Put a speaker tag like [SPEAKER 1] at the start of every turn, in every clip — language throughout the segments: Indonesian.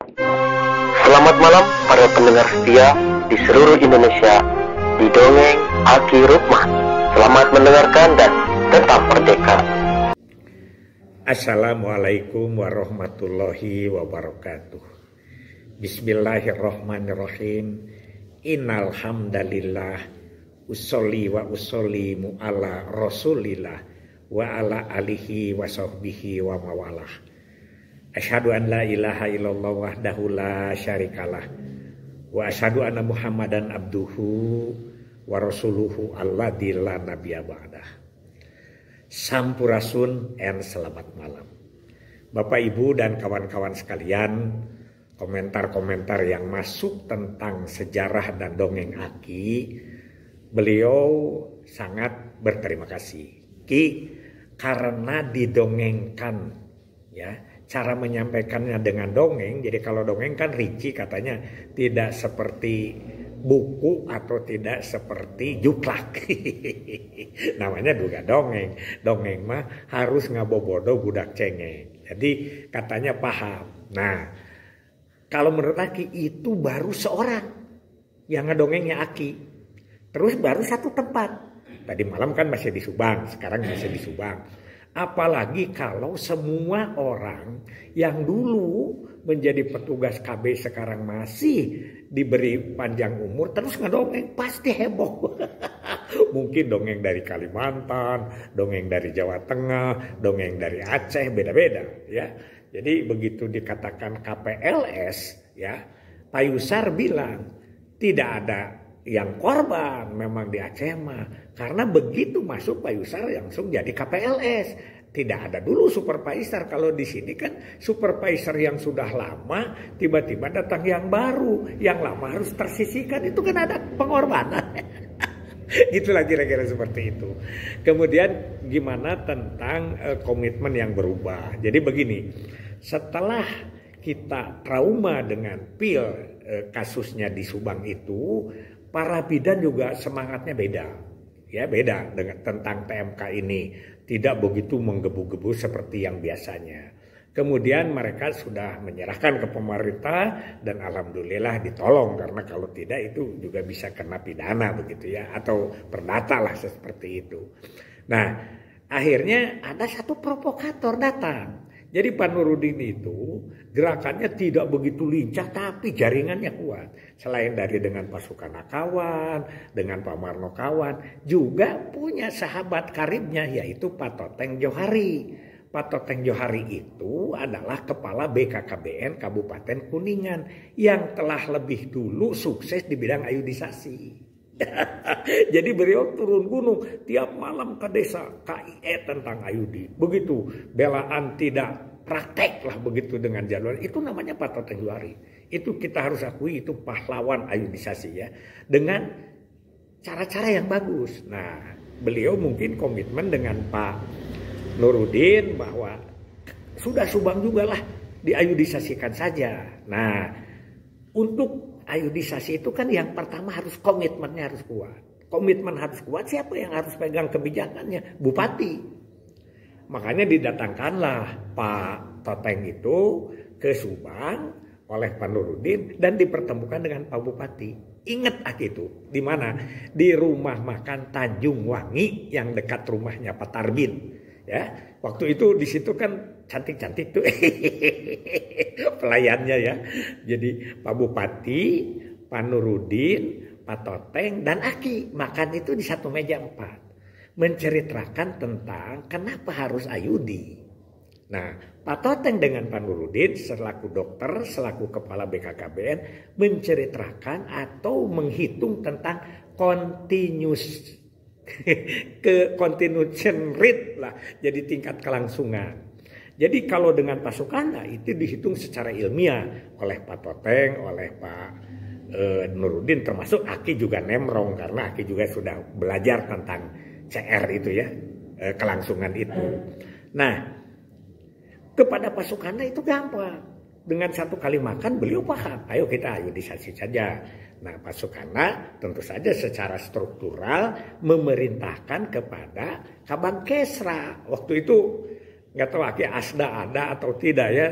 [SPEAKER 1] Selamat malam para pendengar setia di seluruh Indonesia di Dongeng Aki Rukman. Selamat mendengarkan dan tetap merdeka.
[SPEAKER 2] Assalamualaikum warahmatullahi wabarakatuh. Bismillahirrahmanirrahim. Innal hamdalillah usolli wa usollimu ala rasulillah wa ala alihi wa sahbihi wa mawalah. Asyhadu an la ilaha illallah wahdahu la syarikalah wa asyhadu anna Muhammadan abduhu wa rasuluhu alladzi la nabiyya ba'dah. Sampurasun and selamat malam. Bapak Ibu dan kawan-kawan sekalian, komentar-komentar yang masuk tentang sejarah dan dongeng Aki, beliau sangat berterima kasih. Ki, karena didongengkan, ya, cara menyampaikannya dengan dongeng. Jadi kalau dongeng kan rinci katanya, tidak seperti buku atau tidak seperti juklak. Namanya juga dongeng. Dongeng mah harus ngabobodo budak cengeng. Jadi katanya paham. Nah, kalau menurut Aki itu baru seorang yang ngedongengnya Aki. Terus baru satu tempat. Tadi malam kan masih di Subang, sekarang masih di Subang. Apalagi kalau semua orang yang dulu menjadi petugas KB sekarang masih diberi panjang umur terus ngedongeng, pasti heboh. Mungkin dongeng dari Kalimantan, dongeng dari Jawa Tengah, dongeng dari Aceh, beda-beda ya. Jadi begitu dikatakan KPLS ya, Pak Yusar bilang tidak ada yang korban memang di Aceh mah, karena begitu masuk Pak Yusar langsung jadi KPLS. Tidak ada dulu supervisor. Kalau di sini kan supervisor yang sudah lama tiba-tiba datang yang baru, yang lama harus tersisihkan, itu kan ada pengorbanan. Gitulah kira-kira seperti itu. Kemudian gimana tentang komitmen yang berubah. Jadi begini, setelah kita trauma dengan pil kasusnya di Subang itu, para bidan juga semangatnya beda. Ya, beda dengan tentang PMK ini. Tidak begitu menggebu-gebu seperti yang biasanya. Kemudian mereka sudah menyerahkan ke pemerintah dan alhamdulillah ditolong, karena kalau tidak itu juga bisa kena pidana begitu ya, atau perdata lah seperti itu. Nah, akhirnya ada satu provokator datang. Jadi Pak Nurudin itu gerakannya tidak begitu lincah tapi jaringannya kuat. Selain dari dengan pasukan Akawan, dengan Pak Marno kawan, juga punya sahabat karibnya yaitu Pak Toteng Johari. Pak Toteng Johari itu adalah kepala BKKBN Kabupaten Kuningan yang telah lebih dulu sukses di bidang ayudisasi. Jadi beliau turun gunung tiap malam ke desa KIE tentang ayudi. Begitu belaan tidak praktek lah begitu dengan jalur. Itu namanya Pak Toteng Johari. Itu kita harus akui itu pahlawan ayudisasi ya. Dengan cara-cara yang bagus. Nah, beliau mungkin komitmen dengan Pak Nurudin bahwa sudah Subang juga lah diayudisasikan saja. Nah, untuk ayudisasi itu kan yang pertama harus komitmennya harus kuat. Komitmen harus kuat, siapa yang harus pegang kebijakannya? Bupati. Makanya didatangkanlah Pak Toteng itu ke Subang oleh Pak Nurudin dan dipertemukan dengan Pak Bupati. Ingat itu di mana? Di rumah makan Tanjung Wangi yang dekat rumahnya Pak Tarbin. Ya, waktu itu di situ kan cantik-cantik tuh pelayannya ya. Jadi Pak Bupati, Pak Nurudin, Pak Toteng dan Aki makan itu di satu meja 4, menceritakan tentang kenapa harus ayudi. Nah, Pak Toteng dengan Pak Nurudin selaku dokter, selaku kepala BKKBN menceritakan atau menghitung tentang continuous ke continuation rate lah, jadi tingkat kelangsungan. Jadi kalau dengan pasukan nah itu dihitung secara ilmiah oleh Pak Toteng, oleh Pak Nurudin, termasuk Aki juga nemrong karena Aki juga sudah belajar tentang CR itu ya, kelangsungan itu. Nah, kepada pasukannya itu gampang. Dengan satu kali makan beliau paham, ayo kita ayudisasi saja. Nah, pasukannya tentu saja secara struktural memerintahkan kepada Kabang Kesra. Waktu itu nggak tahu lagi Asda ada atau tidak ya,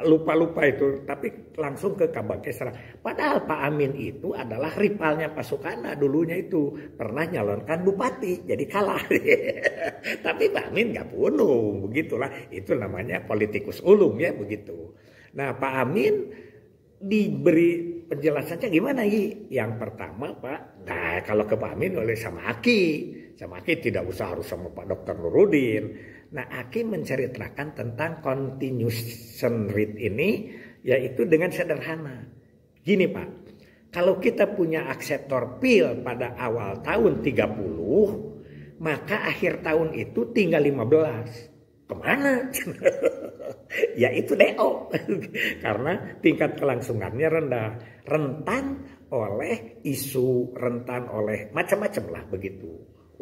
[SPEAKER 2] lupa itu, tapi langsung ke Kabake Serang. Padahal Pak Amin itu adalah rivalnya Pak Sukana dulunya itu. Pernah nyalonkan bupati, jadi kalah. Tapi Pak Amin nggak bunuh, begitulah. Itu namanya politikus ulung ya, begitu. Nah Pak Amin diberi penjelasannya gimana Yang pertama Pak, nah kalau ke Pak Amin oleh sama Aki tidak usah harus sama Pak Dr. Nurudin. Nah Aki menceritakan tentang continuation rate ini, yaitu dengan sederhana. Gini Pak, kalau kita punya akseptor pil pada awal tahun 30, maka akhir tahun itu tinggal 15. Kemana? Ya itu DO. Karena tingkat kelangsungannya rendah. Rentan oleh isu, rentan oleh macam-macam lah begitu.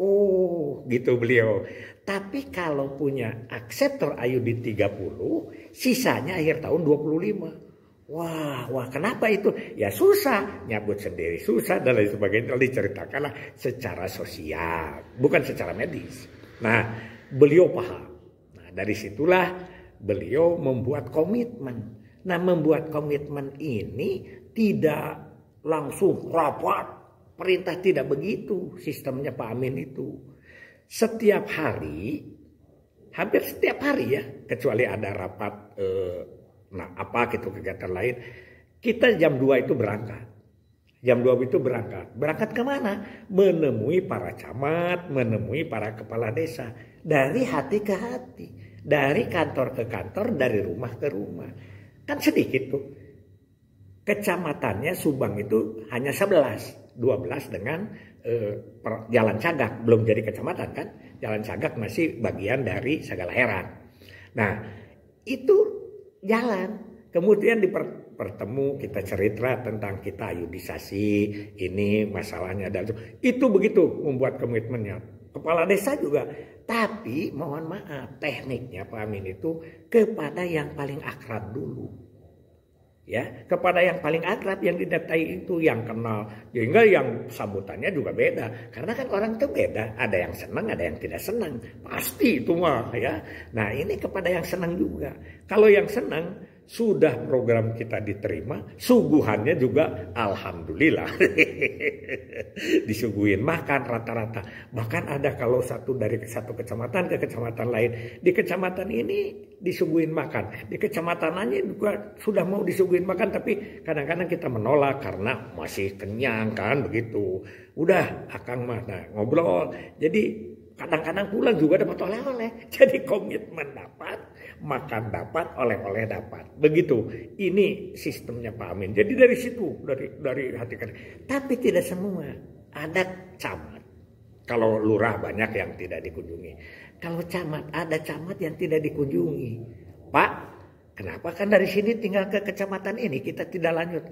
[SPEAKER 2] Oh gitu beliau. Tapi kalau punya akseptor IUD 30, sisanya akhir tahun 25. Wah kenapa itu? Ya susah, nyabut sendiri susah dan lain sebagainya. Diceritakanlah secara sosial, bukan secara medis. Nah beliau paham. Dari situlah beliau membuat komitmen. Nah membuat komitmen ini tidak langsung rapat. Perintah tidak begitu sistemnya Pak Amin itu. Setiap hari, hampir setiap hari ya, kecuali ada rapat kegiatan lain, kita jam 2 itu berangkat. Jam 2 itu berangkat. Berangkat kemana? Menemui para camat, menemui para kepala desa. Dari hati ke hati. Dari kantor ke kantor, dari rumah ke rumah. Kan sedikit tuh. Kecamatannya Subang itu hanya 11. 12 dengan Jalan Cagak. Belum jadi kecamatan kan. Jalan Cagak masih bagian dari Sagala Heran. Nah itu jalan. Kemudian bertemu kita cerita tentang kita ayudisasi ini masalahnya dan itu begitu membuat komitmennya kepala desa juga. Tapi mohon maaf tekniknya Pak Amin itu kepada yang paling akrab dulu. Ya, kepada yang paling akrab yang didatai itu yang kenal. Sehingga yang sambutannya juga beda. Karena kan orang itu beda. Ada yang senang, ada yang tidak senang. Pasti itu mah ya. Nah ini kepada yang senang juga. Kalau yang senang sudah program kita diterima, suguhannya juga alhamdulillah. Disuguhin makan rata-rata. Bahkan ada kalau dari satu kecamatan ke kecamatan lain. Di kecamatan ini disuguhin makan. Di kecamatan lain juga sudah mau disuguhin makan. Tapi kadang-kadang kita menolak karena masih kenyang kan begitu. Udah akang mah ngobrol. Jadi kadang-kadang pulang juga dapat oleh-oleh. Jadi komitmen dapat, makan dapat, oleh-oleh dapat. Begitu. Ini sistemnya Pak Amin. Jadi dari situ, dari hati kan. Tapi tidak semua. Ada camat. Kalau lurah banyak yang tidak dikunjungi. Kalau camat, ada camat yang tidak dikunjungi. Pak, kenapa kan dari sini tinggal ke kecamatan ini kita tidak lanjut?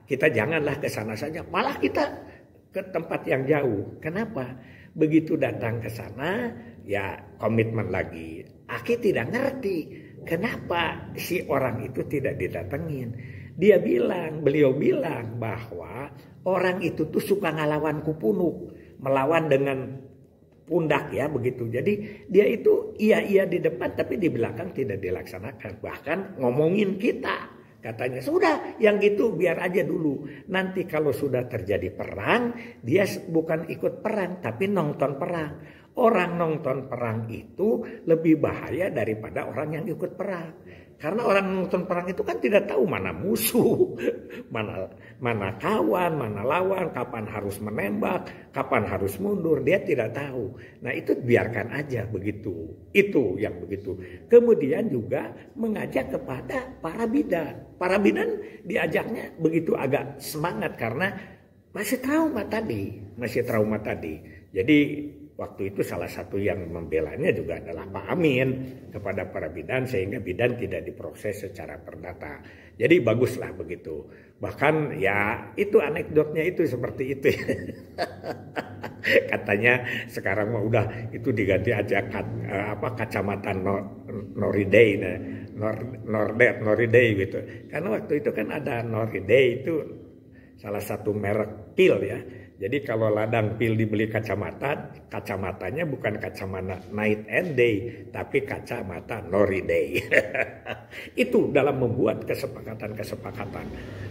[SPEAKER 2] Kita janganlah ke sana saja. Malah kita ke tempat yang jauh. Kenapa? Begitu datang ke sana, ya komitmen lagi. Aki tidak ngerti kenapa si orang itu tidak didatengin. Beliau bilang bahwa orang itu tuh suka ngelawan kupunuk, melawan dengan pundak ya begitu. Jadi dia itu iya di depan tapi di belakang tidak dilaksanakan. Bahkan ngomongin kita. Katanya sudah yang gitu biar aja dulu. Nanti kalau sudah terjadi perang, dia bukan ikut perang tapi nonton perang. Orang nonton perang itu lebih bahaya daripada orang yang ikut perang. Karena orang nonton perang itu kan tidak tahu mana musuh, mana kawan, mana lawan, kapan harus menembak, kapan harus mundur, dia tidak tahu. Nah itu biarkan aja begitu. Itu yang begitu. Kemudian juga mengajak kepada para bidan. Para bidan diajaknya begitu agak semangat karena masih trauma tadi. Jadi waktu itu salah satu yang membelanya juga adalah Pak Amin kepada para bidan sehingga bidan tidak diproses secara perdata. Jadi baguslah begitu. Bahkan ya itu anekdotnya itu seperti itu. Katanya sekarang mah udah itu diganti aja kacamata Noriday gitu. Karena waktu itu kan ada Noriday itu salah satu merek pil ya. Jadi kalau ladang pil dibeli kacamata, kacamatanya bukan kacamata night and day, tapi kacamata nori day. Itu dalam membuat kesepakatan-kesepakatan.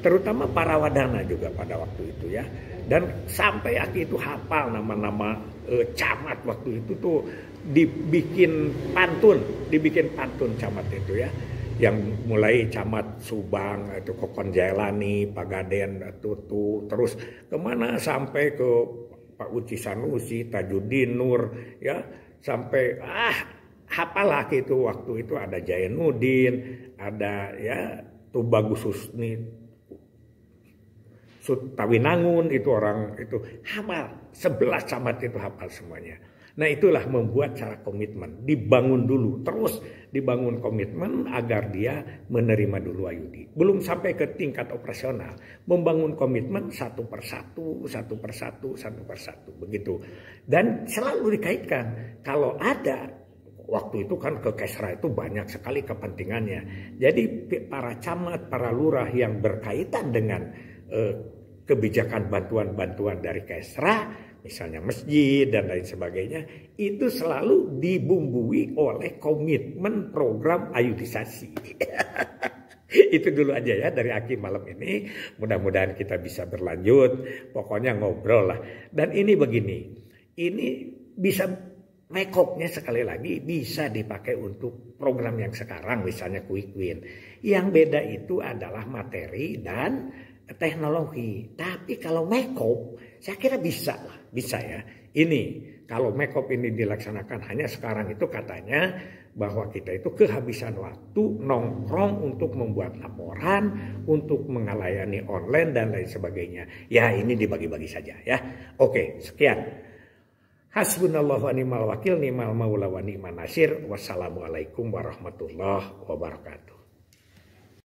[SPEAKER 2] Terutama para wadana juga pada waktu itu ya. Dan sampai Aki itu hafal nama-nama camat waktu itu tuh dibikin pantun camat itu ya. Yang mulai camat Subang itu Kokon Jailani, Pagaden, Tutu, terus kemana sampai ke Pak Uci Sanusi, Tajudin Nur, ya sampai hafal Aki itu waktu itu ada Jainuddin, ada ya Tubagus Husni, Tawinangun itu orang itu hafal 11 camat itu hafal semuanya. Nah itulah membuat cara komitmen, dibangun dulu, terus dibangun komitmen agar dia menerima dulu Ayudi. Belum sampai ke tingkat operasional, membangun komitmen satu persatu, begitu. Dan selalu dikaitkan, kalau ada, waktu itu kan ke Kesra itu banyak sekali kepentingannya. Jadi para camat, para lurah yang berkaitan dengan kebijakan bantuan-bantuan dari Kesra, misalnya masjid dan lain sebagainya, itu selalu dibumbui oleh komitmen program ayudisasi. Itu dulu aja ya dari Aki malam ini. Mudah-mudahan kita bisa berlanjut. Pokoknya ngobrol lah. Dan ini begini, ini bisa make-up-nya sekali lagi bisa dipakai untuk program yang sekarang, misalnya Quick Win. Yang beda itu adalah materi dan teknologi. Tapi kalau make-up, saya kira bisa lah. Bisa ya. Ini kalau make-up ini dilaksanakan hanya sekarang itu katanya bahwa kita itu kehabisan waktu nongkrong untuk membuat laporan, untuk mengalayani online dan lain sebagainya. Ya ini dibagi-bagi saja ya. Oke, sekian. Hasbunallahu wa ni'mal wakil, ni'mal maula wa ni'man nasir. Wassalamualaikum warahmatullahi wabarakatuh.